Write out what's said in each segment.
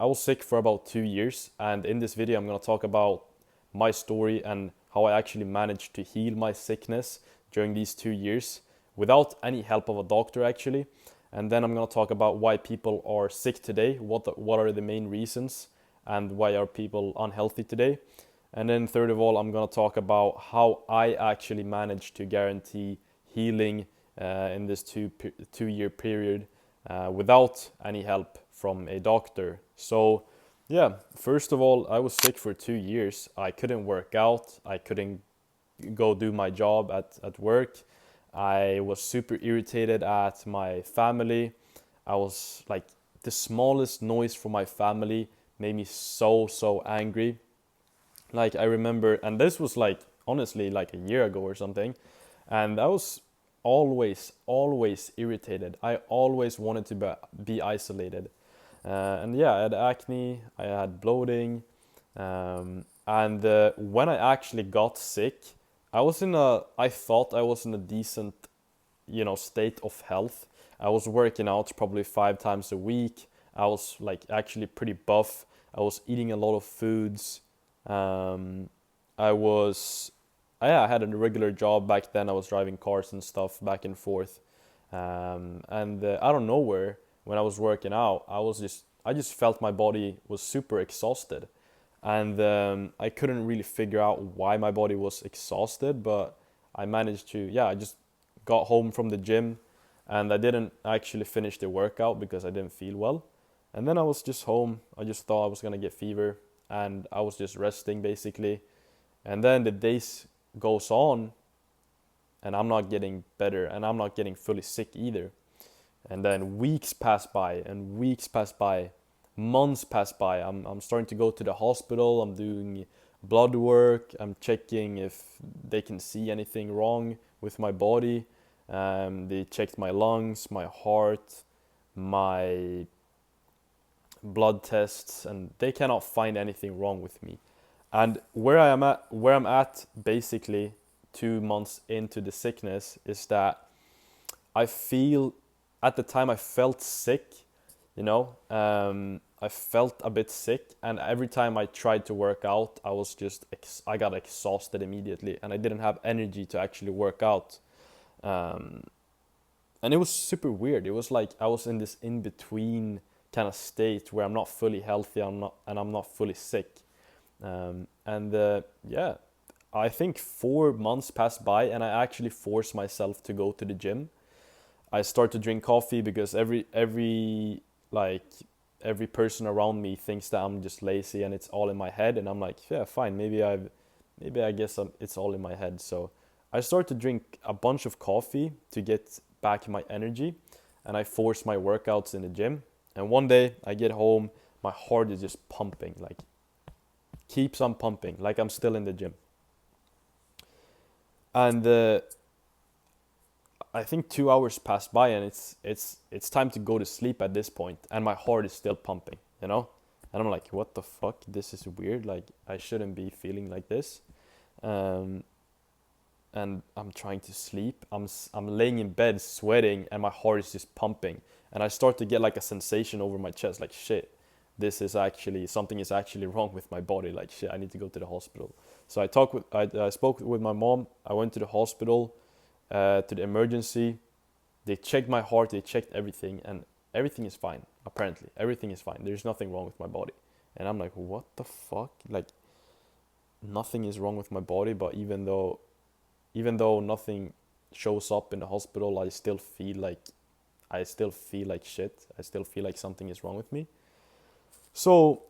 I was sick for about 2 years, and in this video I'm gonna talk about my story and how I actually managed to heal my sickness during these 2 years without any help of a doctor actually. And then I'm gonna talk about why people are sick today, what are the main reasons, and why are people unhealthy today. And then third of all, I'm gonna talk about how I actually managed to guarantee healing in this 2 year period without any help from a doctor. So yeah, first of all, I was sick for 2 years. I couldn't work out. I couldn't go do my job at work. I was super irritated at my family. I was like, the smallest noise from my family made me so angry. Like I remember, and this was like honestly like a year ago or something, and I was always irritated. I always wanted to be isolated. And yeah, I had acne, I had bloating, and when I actually got sick, I thought I was in a decent, state of health. I was working out probably 5 times a week. I was like actually pretty buff. I was eating a lot of foods. Um, I was, yeah, I had a regular job back then. I was driving cars and stuff back and forth. And out of nowhere, when I was working out, I just felt my body was super exhausted, and I couldn't really figure out why my body was exhausted. But I managed to, yeah, I just got home from the gym, and I didn't actually finish the workout because I didn't feel well. And then I was just home. I just thought I was gonna get fever, and I was just resting basically. And then the days goes on, and I'm not getting better, and I'm not getting fully sick either. And then weeks pass by, and weeks pass by, months pass by. I'm starting to go to the hospital. I'm doing blood work. I'm checking if they can see anything wrong with my body. They checked my lungs, my heart, my blood tests, and they cannot find anything wrong with me. And where I'm at basically 2 months into the sickness is that I feel, at the time I felt sick, I felt a bit sick, and every time I tried to work out, I got exhausted immediately, and I didn't have energy to actually work out. Um, and it was super weird. It was like I was in this in between kind of state where I'm not fully healthy, I'm not fully sick. And yeah, I think 4 months passed by, and I actually forced myself to go to the gym. I start to drink coffee because like every person around me thinks that I'm just lazy and it's all in my head, and I'm like, yeah, fine, maybe I guess it's all in my head. So I start to drink a bunch of coffee to get back my energy, and I force my workouts in the gym. And one day I get home, my heart is just pumping, like keeps on pumping, like I'm still in the gym. And I think 2 hours pass by, and it's time to go to sleep at this point, and my heart is still pumping, And I'm like, what the fuck? This is weird. Like I shouldn't be feeling like this. Um, and I'm trying to sleep. I'm laying in bed sweating, and my heart is just pumping. And I start to get like a sensation over my chest, like shit. This is actually something is actually wrong with my body. Like shit, I need to go to the hospital. So I spoke with my mom. I went to the hospital, to the emergency. They checked my heart, they checked everything, and everything is fine. Apparently, everything is fine. There's nothing wrong with my body. And I'm like, what the fuck? Like, nothing is wrong with my body, but even though nothing shows up in the hospital, I still feel like shit. I still feel like something is wrong with me. So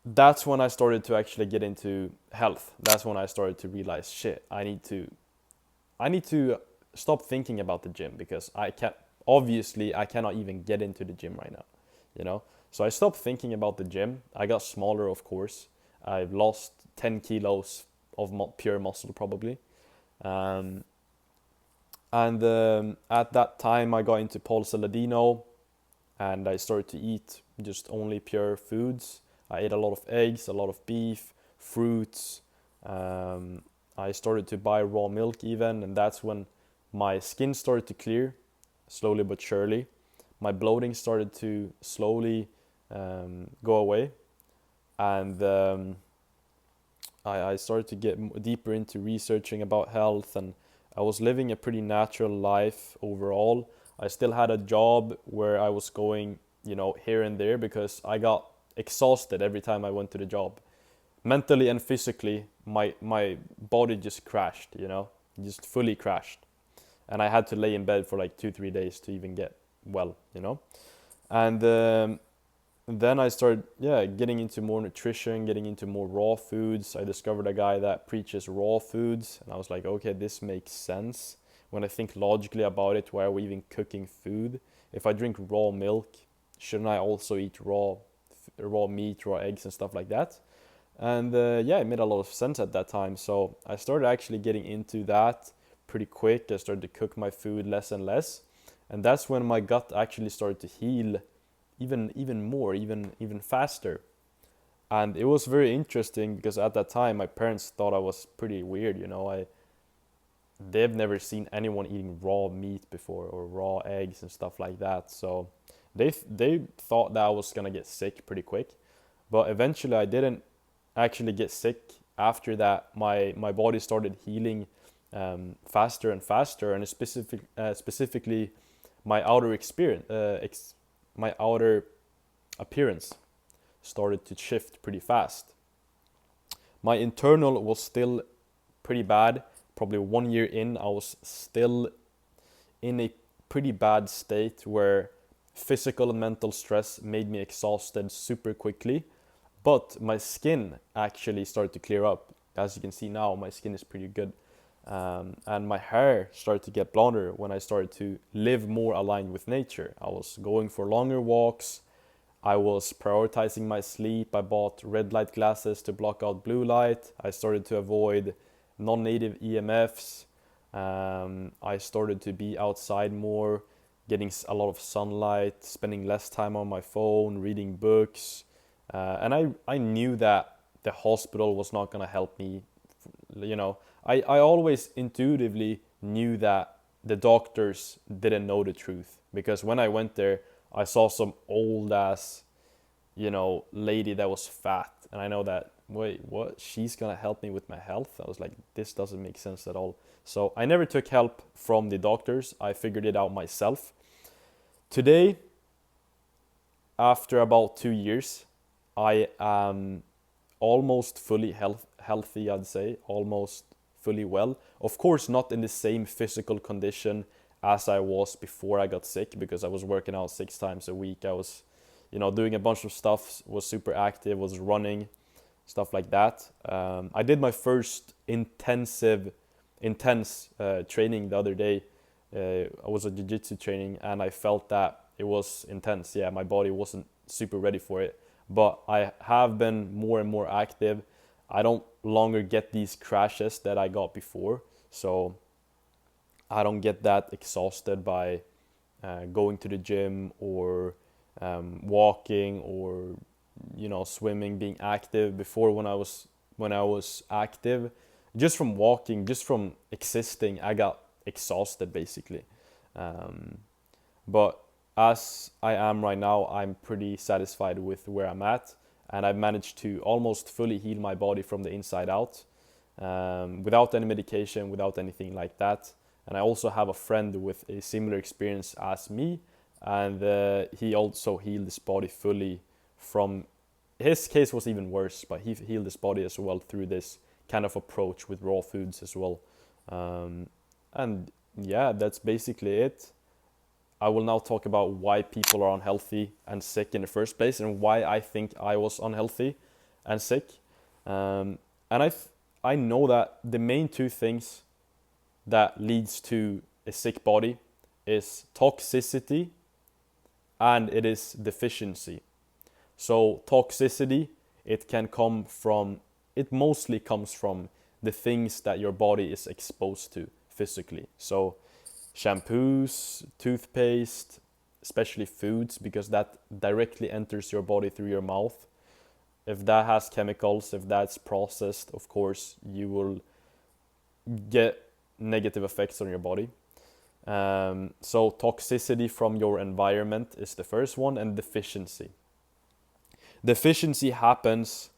that's when I started to actually get into health. That's when I started to realize, shit, I need to stop thinking about the gym, because I cannot even get into the gym right now, you know? So I stopped thinking about the gym. I got smaller, of course. I've lost 10 kilos of pure muscle probably. Um, and at that time I got into Paul Saladino, and I started to eat just only pure foods. I ate a lot of eggs, a lot of beef, fruits. Um, I started to buy raw milk even, and that's when my skin started to clear, slowly but surely. My bloating started to slowly go away. And I started to get deeper into researching about health, and I was living a pretty natural life overall. I still had a job where I was going, here and there, because I got exhausted every time I went to the job. Mentally and physically, my body just crashed, just fully crashed. And I had to lay in bed for like 2 3 days to even get well. And then I started, getting into more nutrition, getting into more raw foods. I discovered a guy that preaches raw foods, and I was like, okay, this makes sense. When I think logically about it, why are we even cooking food? If I drink raw milk, shouldn't I also eat raw meat, raw eggs, and stuff like that? And it made a lot of sense at that time. So I started actually getting into that pretty quick. I started to cook my food less and less, and that's when my gut actually started to heal even more, even faster. And it was very interesting because at that time my parents thought I was pretty weird. They've never seen anyone eating raw meat before or raw eggs and stuff like that. So they thought that I was gonna get sick pretty quick, but eventually I didn't actually get sick. After that, my body started healing faster and faster, and specifically my outer experience, my outer appearance started to shift pretty fast. My internal was still pretty bad. Probably 1 year in, I was still in a pretty bad state where physical and mental stress made me exhausted super quickly. But my skin actually started to clear up. As you can see now, my skin is pretty good. And my hair started to get blonder when I started to live more aligned with nature. I was going for longer walks. I was prioritizing my sleep. I bought red light glasses to block out blue light. I started to avoid non-native EMFs. I started to be outside more, getting a lot of sunlight, spending less time on my phone, reading books. And I knew that the hospital was not going to help me. I always intuitively knew that the doctors didn't know the truth, because when I went there, I saw some old ass, lady that was fat, and I know that, wait, what? She's gonna help me with my health? I was like, this doesn't make sense at all. So I never took help from the doctors. I figured it out myself. Today, after about 2 years, I am almost fully healthy, I'd say, almost fully well. Of course, not in the same physical condition as I was before I got sick, because I was working out 6 times a week. I was, doing a bunch of stuff, was super active, was running, stuff like that. I did my first intense training the other day. I was a jiu-jitsu training, and I felt that it was intense. Yeah, my body wasn't super ready for it, but I have been more and more active. I don't longer get these crashes that I got before, so I don't get that exhausted by going to the gym or walking or swimming, being active. Before, when I was active, just from walking, just from existing, I got exhausted basically. But as I am right now, I'm pretty satisfied with where I'm at, and I've managed to almost fully heal my body from the inside out, without any medication, without anything like that. And I also have a friend with a similar experience as me, and he also healed his body fully from. His case was even worse, but he healed his body as well through this kind of approach with raw foods as well. And yeah, that's basically it. I will now talk about why people are unhealthy and sick in the first place, and why I think I was unhealthy and sick. And I know that the main two things that leads to a sick body is toxicity, and it is deficiency. So toxicity, it mostly comes from the things that your body is exposed to physically. So shampoos, toothpaste, especially foods, because that directly enters your body through your mouth. If that has chemicals, if that's processed, of course, you will get negative effects on your body. So toxicity from your environment is the first one, and deficiency. Deficiency happens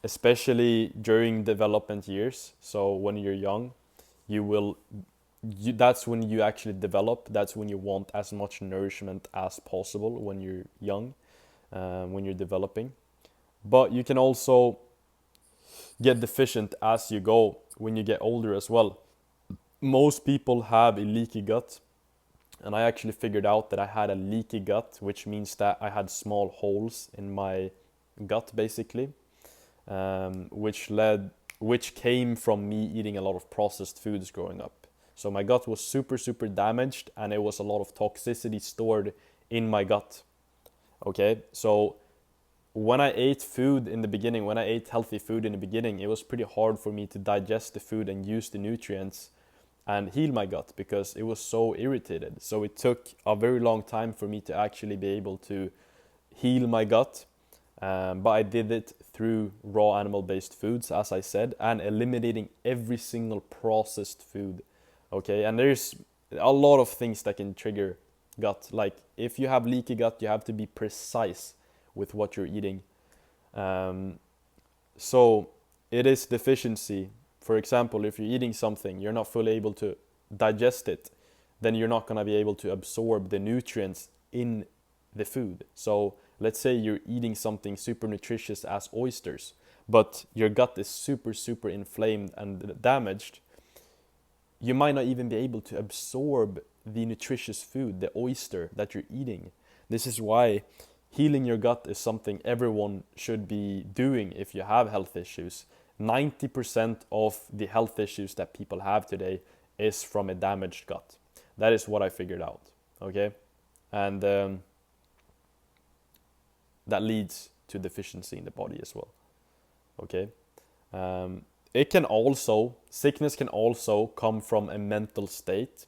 especially during development years. So when you're young, that's when you actually develop. That's when you want as much nourishment as possible when you're young, when you're developing. But you can also get deficient as you go when you get older as well. Most people have a leaky gut, and I actually figured out that I had a leaky gut, which means that I had small holes in my gut basically, which came from me eating a lot of processed foods growing up. So my gut was super damaged, and it was a lot of toxicity stored in my gut. Okay, so when I ate food in the beginning, when I ate healthy food in the beginning, it was pretty hard for me to digest the food and use the nutrients and heal my gut because it was so irritated. So it took a very long time for me to actually be able to heal my gut. But I did it through raw animal-based foods, as I said, and eliminating every single processed food. Okay, and there's a lot of things that can trigger gut. Like if you have leaky gut, you have to be precise with what you're eating. So it is deficiency. For example, if you're eating something, you're not fully able to digest it, then you're not going to be able to absorb the nutrients in the food. So let's say you're eating something super nutritious as oysters, but your gut is super inflamed and damaged. You might not even be able to absorb the nutritious food, the oyster that you're eating. This is why healing your gut is something everyone should be doing if you have health issues. 90% of the health issues that people have today is from a damaged gut. That is what I figured out, okay? And that leads to deficiency in the body as well, okay? Sickness can also come from a mental state.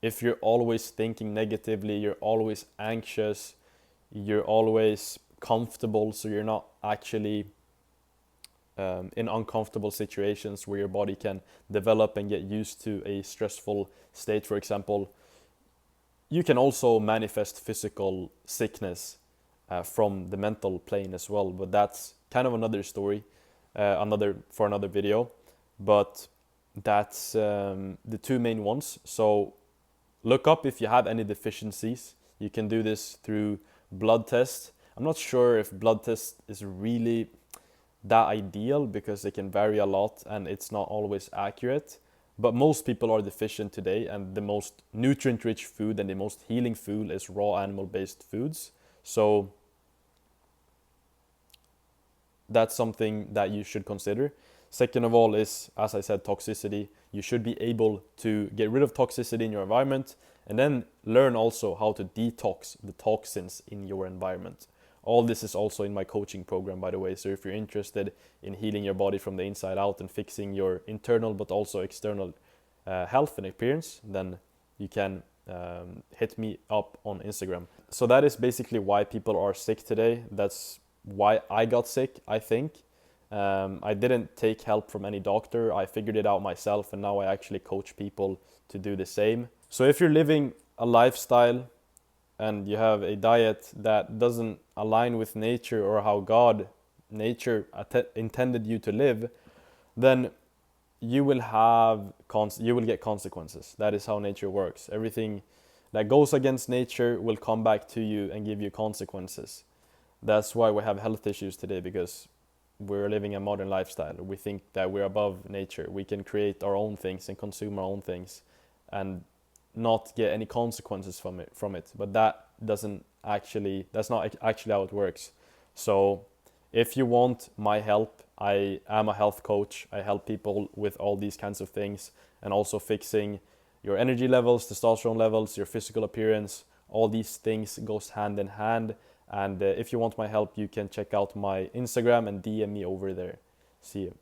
If you're always thinking negatively, you're always anxious, you're always comfortable, so you're not actually in uncomfortable situations where your body can develop and get used to a stressful state, for example. You can also manifest physical sickness from the mental plane as well, but that's kind of another story, for another video. But that's the two main ones. So look up if you have any deficiencies. You can do this through blood tests. I'm not sure if blood test is really that ideal because they can vary a lot and it's not always accurate. But most people are deficient today, and the most nutrient-rich food and the most healing food is raw animal-based foods. So that's something that you should consider. Second of all is, as I said, toxicity. You should be able to get rid of toxicity in your environment, and then learn also how to detox the toxins in your environment. All this is also in my coaching program, by the way. So if you're interested in healing your body from the inside out and fixing your internal but also external health and appearance, then you can hit me up on Instagram. So that is basically why people are sick today. That's why I got sick, I think. I didn't take help from any doctor. I figured it out myself, and now I actually coach people to do the same. So if you're living a lifestyle and you have a diet that doesn't align with nature or how nature intended you to live, then you will get consequences. That is how nature works. Everything that goes against nature will come back to you and give you consequences. That's why we have health issues today, because we're living a modern lifestyle. We think that we're above nature. We can create our own things and consume our own things and not get any consequences from it. But that's not actually how it works. So if you want my help, I am a health coach. I help people with all these kinds of things, and also fixing your energy levels, testosterone levels, your physical appearance. All these things goes hand in hand. And if you want my help, you can check out my Instagram and DM me over there. See you.